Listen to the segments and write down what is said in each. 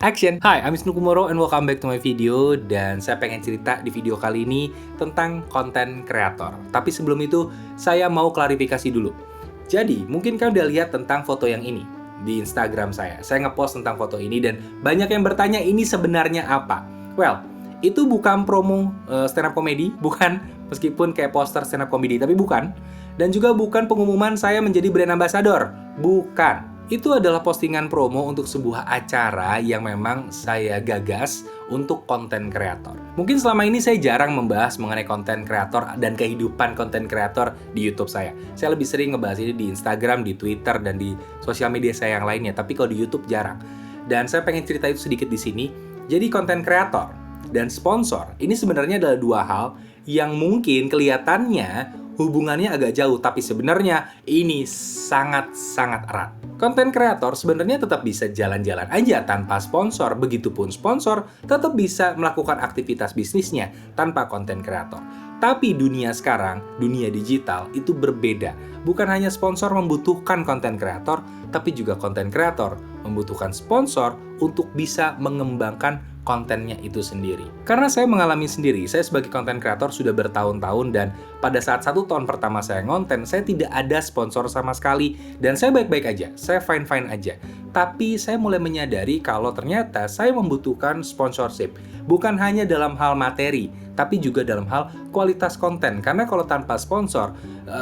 Action! Hi, I'm Wisnu Kumoro and welcome back to my video. Dan saya pengen cerita di video kali ini tentang konten kreator. Tapi sebelum itu, saya mau klarifikasi dulu. Jadi, mungkin kalian udah lihat tentang foto yang ini di Instagram saya. Saya ngepost tentang foto ini dan banyak yang bertanya ini sebenarnya apa. Well, itu bukan promo stand up comedy, bukan. Meskipun kayak poster stand up comedy, tapi bukan. Dan juga bukan pengumuman saya menjadi brand ambassador, bukan. Itu adalah postingan promo untuk sebuah acara yang memang saya gagas untuk konten kreator. Mungkin selama ini saya jarang membahas mengenai konten kreator dan kehidupan konten kreator di YouTube saya. Saya lebih sering ngebahas ini di Instagram, di Twitter, dan di sosial media saya yang lainnya. Tapi kalau di YouTube jarang. Dan saya pengen cerita itu sedikit di sini. Jadi konten kreator dan sponsor ini sebenarnya adalah dua hal yang mungkin kelihatannya hubungannya agak jauh, tapi sebenarnya ini sangat-sangat erat. Konten kreator sebenarnya tetap bisa jalan-jalan aja tanpa sponsor, begitupun sponsor tetap bisa melakukan aktivitas bisnisnya tanpa konten kreator. Tapi dunia sekarang, dunia digital itu berbeda. Bukan hanya sponsor membutuhkan konten kreator, tapi juga konten kreator membutuhkan sponsor untuk bisa mengembangkan kontennya itu sendiri. Karena saya mengalami sendiri, saya sebagai konten kreator sudah bertahun-tahun dan pada saat 1 tahun pertama saya ngonten, saya tidak ada sponsor sama sekali dan saya baik-baik aja, saya fine-fine aja. Tapi saya mulai menyadari kalau ternyata saya membutuhkan sponsorship. Bukan hanya dalam hal materi, tapi juga dalam hal kualitas konten. Karena kalau tanpa sponsor,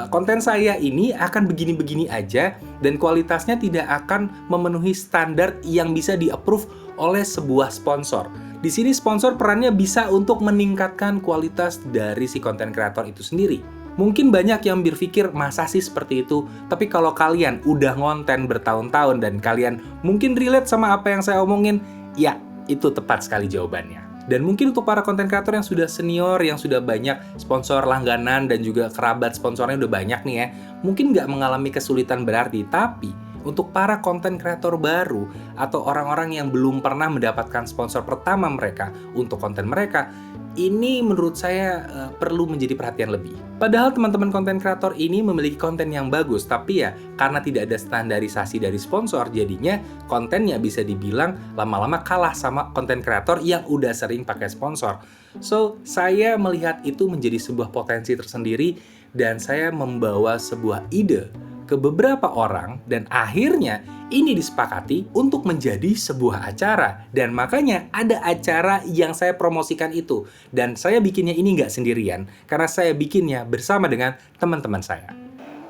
konten saya ini akan begini-begini aja dan kualitasnya tidak akan memenuhi standar yang bisa di-approve oleh sebuah sponsor. Di sini sponsor perannya bisa untuk meningkatkan kualitas dari si konten kreator itu sendiri. Mungkin banyak yang berpikir masa sih seperti itu, tapi kalau kalian udah ngonten bertahun-tahun dan kalian mungkin relate sama apa yang saya omongin, ya itu tepat sekali jawabannya. Dan mungkin untuk para konten kreator yang sudah senior, yang sudah banyak sponsor langganan dan juga kerabat sponsornya udah banyak nih ya, mungkin nggak mengalami kesulitan berarti, tapi untuk para konten kreator baru atau orang-orang yang belum pernah mendapatkan sponsor pertama mereka untuk konten mereka, ini menurut saya perlu menjadi perhatian lebih. Padahal teman-teman konten kreator ini memiliki konten yang bagus, tapi ya karena tidak ada standarisasi dari sponsor, jadinya kontennya bisa dibilang lama-lama kalah sama konten kreator yang udah sering pakai sponsor. So, saya melihat itu menjadi sebuah potensi tersendiri dan saya membawa sebuah ide ke beberapa orang dan akhirnya ini disepakati untuk menjadi sebuah acara dan makanya ada acara yang saya promosikan itu dan saya bikinnya ini nggak sendirian karena saya bikinnya bersama dengan teman-teman saya.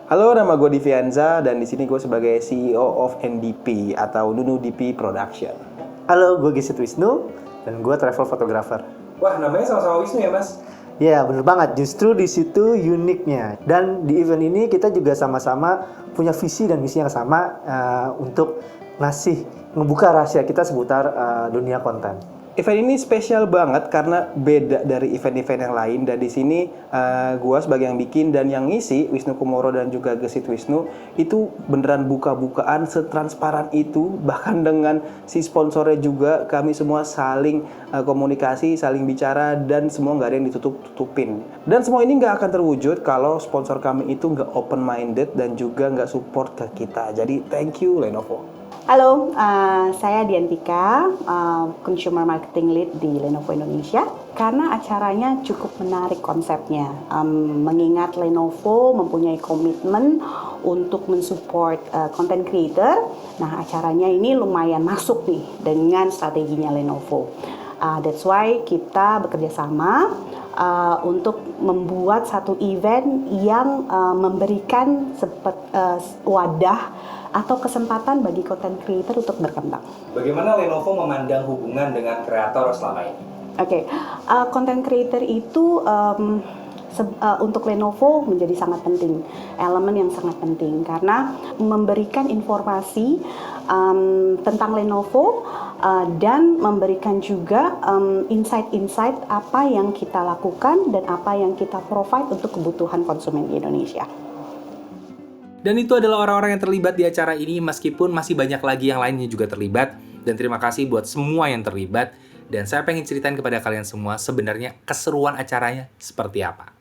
Halo, nama gue Divianza dan di sini gue sebagai CEO of NDP atau Nunu DP Production. Halo, gue Gesit Wisnu dan gue travel photographer. Wah, namanya sama-sama Wisnu ya, Mas? Ya, bener banget. Justru di situ uniknya. Dan di event ini kita juga sama-sama punya visi dan misi yang sama untuk ngebuka rahasia kita seputar dunia konten. Event ini spesial banget karena beda dari event-event yang lain dan di sini gue sebagai yang bikin dan yang ngisi Wisnu Kumoro dan juga Gesit Wisnu itu beneran buka-bukaan setransparan itu, bahkan dengan si sponsornya juga kami semua saling komunikasi, saling bicara dan semua nggak ada yang ditutup-tutupin. Dan semua ini nggak akan terwujud kalau sponsor kami itu nggak open-minded dan juga nggak support ke kita. Jadi thank you Lenovo. Halo, saya Diantika, Consumer Marketing Lead di Lenovo Indonesia. Karena acaranya cukup menarik konsepnya, mengingat Lenovo mempunyai komitmen untuk mensupport content creator. Nah, acaranya ini lumayan masuk nih dengan strateginya Lenovo. That's why kita bekerja sama untuk membuat satu event yang memberikan wadah atau kesempatan bagi content creator untuk berkembang. Bagaimana Lenovo memandang hubungan dengan kreator selama ini? Oke, content creator itu untuk Lenovo menjadi sangat penting, elemen yang sangat penting karena memberikan informasi tentang Lenovo dan memberikan juga insight-insight apa yang kita lakukan dan apa yang kita provide untuk kebutuhan konsumen di Indonesia. Dan itu adalah orang-orang yang terlibat di acara ini meskipun masih banyak lagi yang lainnya juga terlibat. Dan terima kasih buat semua yang terlibat. Dan saya pengen ceritain kepada kalian semua sebenarnya keseruan acaranya seperti apa.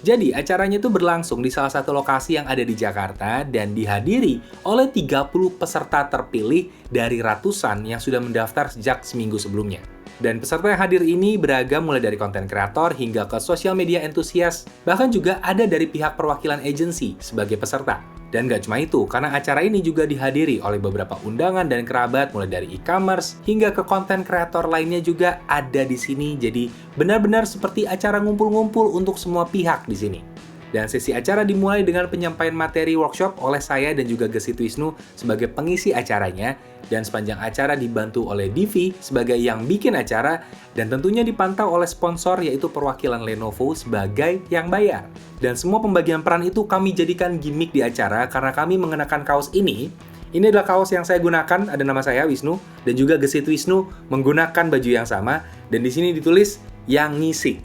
Jadi, acaranya itu berlangsung di salah satu lokasi yang ada di Jakarta dan dihadiri oleh 30 peserta terpilih dari ratusan yang sudah mendaftar sejak seminggu sebelumnya. Dan peserta yang hadir ini beragam mulai dari konten kreator hingga ke sosial media entusias, bahkan juga ada dari pihak perwakilan agensi sebagai peserta. Dan gak cuma itu, karena acara ini juga dihadiri oleh beberapa undangan dan kerabat mulai dari e-commerce hingga ke konten kreator lainnya juga ada di sini. Jadi benar-benar seperti acara ngumpul-ngumpul untuk semua pihak di sini. Dan sesi acara dimulai dengan penyampaian materi workshop oleh saya dan juga Gesit Wisnu sebagai pengisi acaranya, dan sepanjang acara dibantu oleh Divi sebagai yang bikin acara, dan tentunya dipantau oleh sponsor yaitu perwakilan Lenovo sebagai yang bayar. Dan semua pembagian peran itu kami jadikan gimmick di acara karena kami mengenakan kaos ini. Ini adalah kaos yang saya gunakan, ada nama saya Wisnu, dan juga Gesit Wisnu menggunakan baju yang sama, dan di sini ditulis yang ngisi.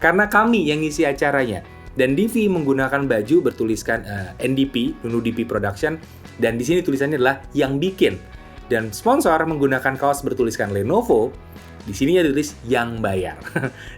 Karena kami yang ngisi acaranya. Dan Divi menggunakan baju bertuliskan NDP, Nunu DP Production, dan di sini tulisannya adalah yang bikin. Dan sponsor menggunakan kaos bertuliskan Lenovo, di sini ditulis yang bayar.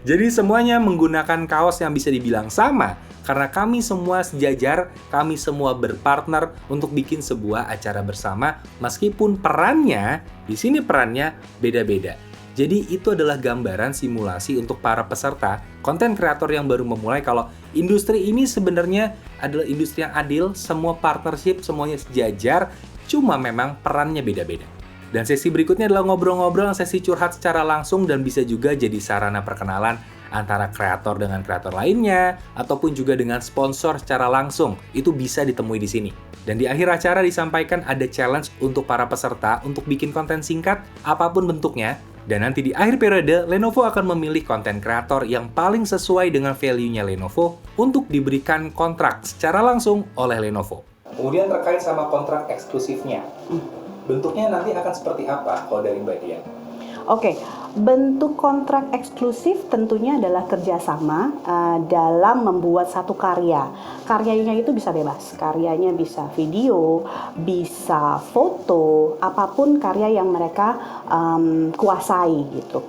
Jadi semuanya menggunakan kaos yang bisa dibilang sama, karena kami semua sejajar, kami semua berpartner untuk bikin sebuah acara bersama, meskipun perannya, di sini perannya beda-beda. Jadi itu adalah gambaran simulasi untuk para peserta, konten kreator yang baru memulai kalau industri ini sebenarnya adalah industri yang adil, semua partnership, semuanya sejajar, cuma memang perannya beda-beda. Dan sesi berikutnya adalah ngobrol-ngobrol, sesi curhat secara langsung dan bisa juga jadi sarana perkenalan antara kreator dengan kreator lainnya, ataupun juga dengan sponsor secara langsung, itu bisa ditemui di sini. Dan di akhir acara disampaikan ada challenge untuk para peserta untuk bikin konten singkat, apapun bentuknya. Dan nanti di akhir periode, Lenovo akan memilih konten kreator yang paling sesuai dengan value-nya Lenovo untuk diberikan kontrak secara langsung oleh Lenovo. Kemudian terkait sama kontrak eksklusifnya, bentuknya nanti akan seperti apa kalau dari Mbak Dian? Oke, bentuk kontrak eksklusif tentunya adalah kerjasama dalam membuat satu karya. Karyanya itu bisa bebas, karyanya bisa video, bisa foto, apapun karya yang mereka kuasai gitu.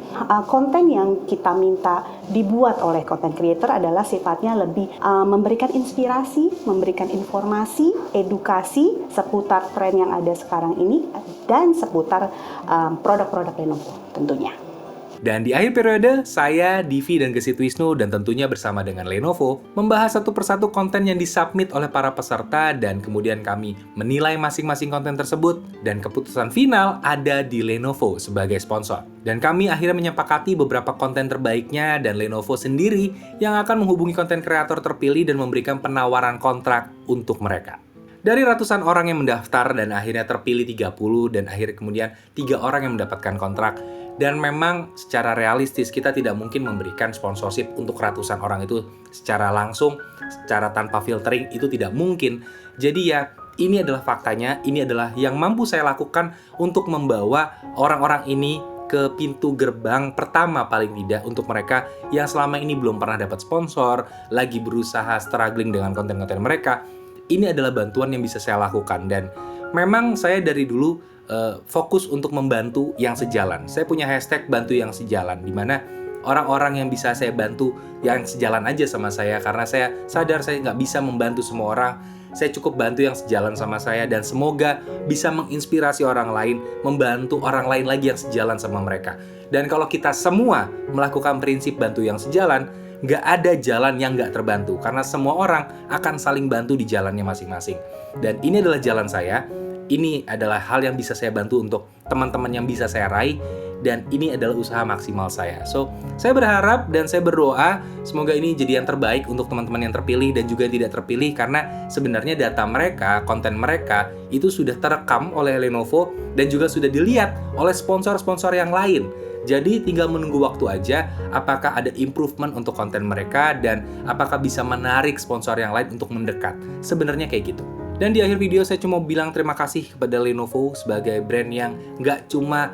Konten yang kita minta dibuat oleh content creator adalah sifatnya lebih memberikan inspirasi, memberikan informasi, edukasi seputar tren yang ada sekarang ini dan seputar produk-produk Lenovo tentunya. Dan di akhir periode, saya, Divi, dan Gesit Wisnu, dan tentunya bersama dengan Lenovo, membahas satu persatu konten yang disubmit oleh para peserta, dan kemudian kami menilai masing-masing konten tersebut, dan keputusan final ada di Lenovo sebagai sponsor. Dan kami akhirnya menyepakati beberapa konten terbaiknya, dan Lenovo sendiri yang akan menghubungi konten kreator terpilih dan memberikan penawaran kontrak untuk mereka. Dari ratusan orang yang mendaftar dan akhirnya terpilih 30 dan akhirnya kemudian 3 orang yang mendapatkan kontrak. Dan memang secara realistis kita tidak mungkin memberikan sponsorship untuk ratusan orang itu secara langsung, secara tanpa filtering itu tidak mungkin. Jadi ya ini adalah faktanya, ini adalah yang mampu saya lakukan untuk membawa orang-orang ini ke pintu gerbang pertama paling tidak untuk mereka yang selama ini belum pernah dapat sponsor, lagi berusaha struggling dengan konten-konten mereka. Ini adalah bantuan yang bisa saya lakukan dan memang saya dari dulu fokus untuk membantu yang sejalan. Saya punya hashtag bantu yang sejalan, di mana orang-orang yang bisa saya bantu yang sejalan aja sama saya, karena saya sadar saya nggak bisa membantu semua orang. Saya cukup bantu yang sejalan sama saya dan semoga bisa menginspirasi orang lain, membantu orang lain lagi yang sejalan sama mereka. Dan kalau kita semua melakukan prinsip bantu yang sejalan, nggak ada jalan yang nggak terbantu, karena semua orang akan saling bantu di jalannya masing-masing. Dan ini adalah jalan saya. Ini adalah hal yang bisa saya bantu untuk teman-teman yang bisa saya raih, dan ini adalah usaha maksimal saya. So, saya berharap dan saya berdoa semoga ini jadi yang terbaik untuk teman-teman yang terpilih dan juga yang tidak terpilih, karena sebenarnya data mereka, konten mereka itu sudah terekam oleh Lenovo dan juga sudah dilihat oleh sponsor-sponsor yang lain. Jadi tinggal menunggu waktu aja apakah ada improvement untuk konten mereka dan apakah bisa menarik sponsor yang lain untuk mendekat. Sebenarnya kayak gitu. Dan di akhir video saya cuma bilang terima kasih kepada Lenovo sebagai brand yang nggak cuma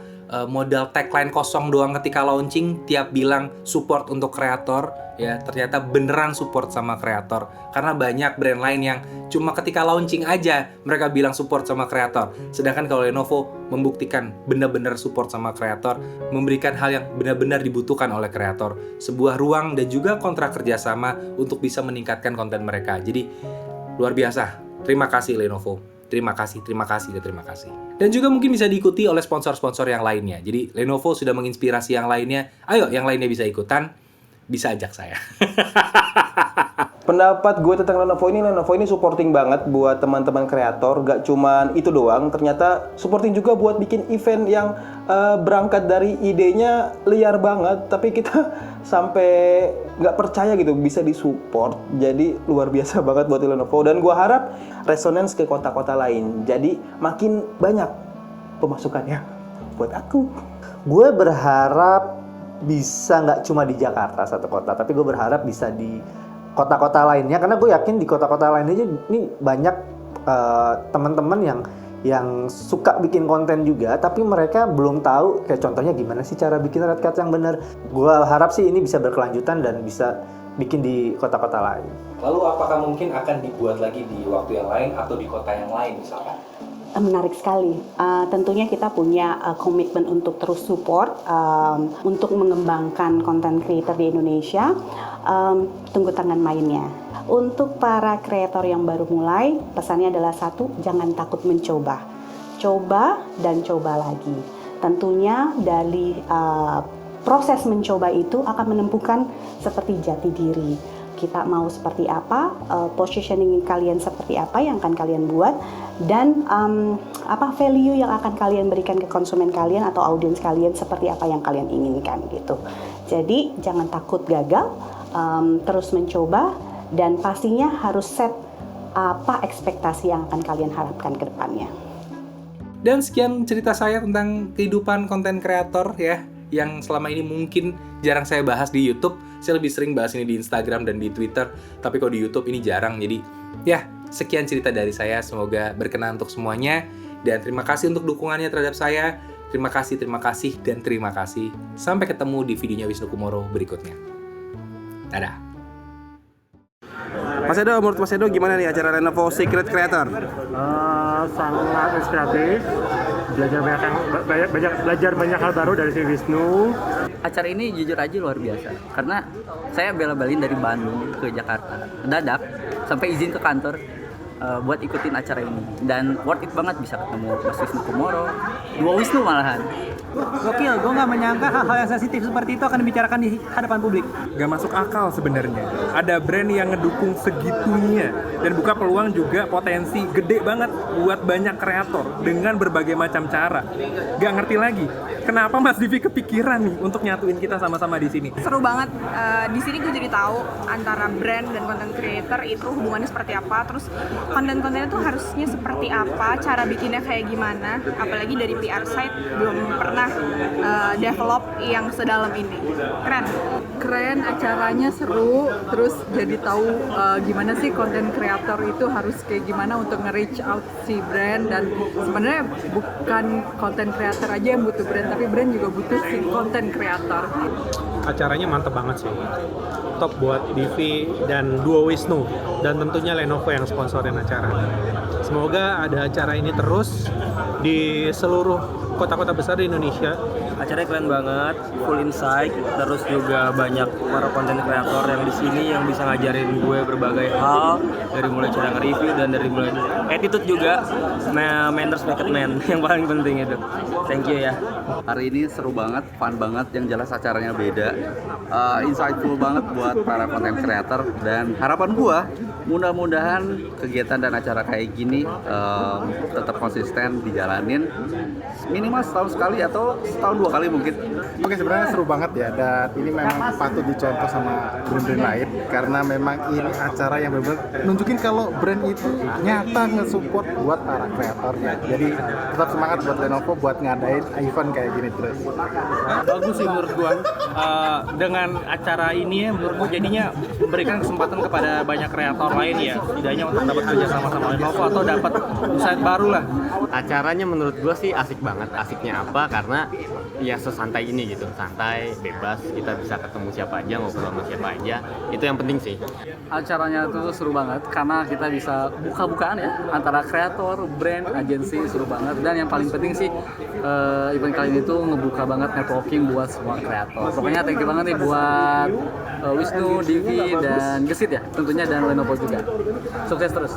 modal tagline kosong doang ketika launching, tiap bilang support untuk kreator, ya ternyata beneran support sama kreator. Karena banyak brand lain yang cuma ketika launching aja mereka bilang support sama kreator. Sedangkan kalau Lenovo membuktikan benar-benar support sama kreator, memberikan hal yang benar-benar dibutuhkan oleh kreator, sebuah ruang dan juga kontrak kerjasama untuk bisa meningkatkan konten mereka. Jadi luar biasa. Terima kasih Lenovo. Terima kasih, dan terima kasih. Dan juga mungkin bisa diikuti oleh sponsor-sponsor yang lainnya. Jadi Lenovo sudah menginspirasi yang lainnya. Ayo, yang lainnya bisa ikutan, bisa ajak saya. Pendapat gue tentang Lenovo ini supporting banget buat teman-teman kreator. Gak cuman itu doang, ternyata supporting juga buat bikin event yang berangkat dari idenya liar banget, tapi kita sampai nggak percaya gitu bisa disupport. Jadi luar biasa banget buat Lenovo, dan gue harap resonance ke kota-kota lain. Jadi makin banyak pemasukannya buat aku. Gue berharap bisa nggak cuma di Jakarta satu kota, tapi gue berharap bisa di kota-kota lainnya, karena gue yakin di kota-kota lain aja ini banyak teman-teman yang suka bikin konten juga, tapi mereka belum tahu kayak contohnya gimana sih cara bikin red cut yang benar. Gue harap sih ini bisa berkelanjutan dan bisa bikin di kota-kota lain. Lalu apakah mungkin akan dibuat lagi di waktu yang lain atau di kota yang lain misalkan? Menarik sekali. Tentunya kita punya komitmen untuk terus support untuk mengembangkan content creator di Indonesia. Tunggu tangan mainnya. Untuk para kreator yang baru mulai, pesannya adalah satu, jangan takut mencoba. Coba dan coba lagi. Tentunya dari proses mencoba itu akan menentukan seperti jati diri. Kita mau seperti apa, positioning kalian seperti apa yang akan kalian buat, dan value yang akan kalian berikan ke konsumen kalian atau audiens kalian seperti apa yang kalian inginkan gitu. Jadi jangan takut gagal, terus mencoba, dan pastinya harus set apa ekspektasi yang akan kalian harapkan ke depannya. Dan sekian cerita saya tentang kehidupan konten kreator ya, yang selama ini mungkin jarang saya bahas di YouTube. Saya lebih sering bahas ini di Instagram dan di Twitter, tapi kalau di YouTube ini jarang. Jadi ya, sekian cerita dari saya, semoga berkenan untuk semuanya. Dan terima kasih untuk dukungannya terhadap saya. Terima kasih, dan terima kasih. Sampai ketemu di videonya Wisnu Kumoro berikutnya. Dadah. Mas Edo, menurut Mas Edo gimana nih acara Lenovo Secret Creator? Sangat inspiratif, belajar banyak hal baru dari si Wisnu. Acara ini jujur aja luar biasa, karena saya bela-belain dari Bandung ke Jakarta, dadak sampai izin ke kantor buat ikutin acara ini, dan worth it banget bisa ketemu Mas Wisnu Kumoro, dua Wisnu malahan. Gokil, gue nggak menyangka hal-hal yang sensitif seperti itu akan dibicarakan di hadapan publik. Gak masuk akal sebenarnya. Ada brand yang ngedukung segitunya dan buka peluang juga potensi gede banget buat banyak kreator dengan berbagai macam cara. Gak ngerti lagi kenapa Mas Divi kepikiran nih untuk nyatuin kita sama-sama di sini. Seru banget. Di sini gue jadi tahu antara brand dan content creator itu hubungannya seperti apa. Terus konten-kontennya tuh harusnya seperti apa, cara bikinnya kayak gimana. Apalagi dari PR side belum pernah develop yang sedalam ini. Keren, acaranya seru, terus jadi tahu gimana sih konten kreator itu harus kayak gimana untuk nge-reach out si brand, dan sebenarnya bukan konten kreator aja yang butuh brand, tapi brand juga butuh si konten kreator. Acaranya mantep banget sih. Top buat Divi dan Duo Wisnu, dan tentunya Lenovo yang sponsorin acara. Semoga ada acara ini terus di seluruh kota-kota besar di Indonesia. Acaranya keren banget, full insight, terus juga banyak para konten kreator yang di sini yang bisa ngajarin gue berbagai hal, dari mulai cara nge-review dan dari mulai attitude juga, manners make it man yang paling penting itu. Thank you ya. Hari ini seru banget, fun banget, yang jelas acaranya beda, insightful banget buat para konten kreator, dan harapan gua mudah-mudahan kegiatan dan acara kayak gini tetap konsisten dijalanin, minimal setahun sekali atau setahun 2 kali mungkin. Oke, sebenarnya seru banget ya, dan ini memang patut dicontoh sama brand-brand lain, karena memang ini acara yang benar-benar nunjukin kalau brand itu nyata nge-support buat para kreatornya. Jadi tetap semangat buat Lenovo buat ngadain event kayak gini terus. Bagus sih menurut gua. Dengan acara ini ya, menurut gua jadinya memberikan kesempatan kepada banyak kreator lain ya, setidaknya untuk dapat kerja sama Lenovo atau dapat insight baru lah. Acaranya menurut gue sih asik banget. Asiknya apa? Karena ya sesantai ini gitu, santai, bebas, kita bisa ketemu siapa aja, ngobrol sama siapa aja. Itu yang penting sih. Acaranya tuh seru banget karena kita bisa buka-bukaan ya antara kreator, brand, agensi, seru banget. Dan yang paling penting sih event kali ini tuh ngebuka banget networking buat semua kreator. Pokoknya thank you banget nih buat Wisnu, Divi, dan Gesit ya tentunya, dan Lenovo juga. Sukses terus.